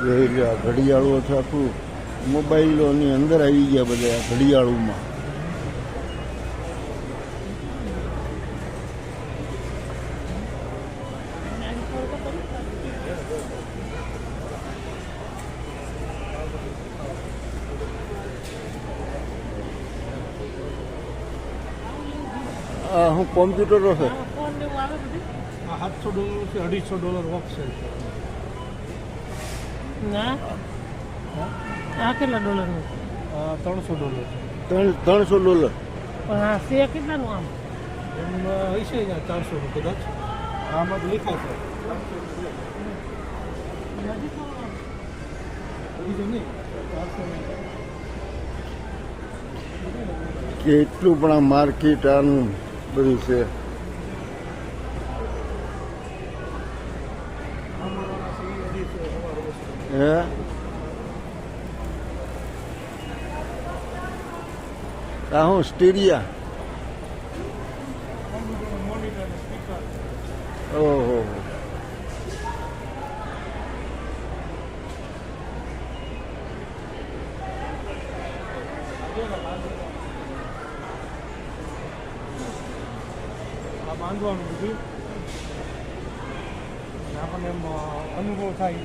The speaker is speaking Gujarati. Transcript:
ઘડિયાળો છે આખું મોબાઈલોની અંદર આવી ગયા બધા ઘડિયાળોમાં. હું કોમ્પ્યુટરો છે $700 છે, $250 ઓફ છે. ના આ કેટલા ડોલરનું? $300. $300. પણ આ છે કેટલાનું આમ? એમ હશે ને 400 કદાચ. આમાં તો લખાય છે બીજું નહીં. 400 કેટલું પણ આ માર્કેટ આનું બધું છે. હે આ હું સ્ટીરિયા. ઓહો આ બાંધવાનું બધું આપણને એમ અનુભવ થાય.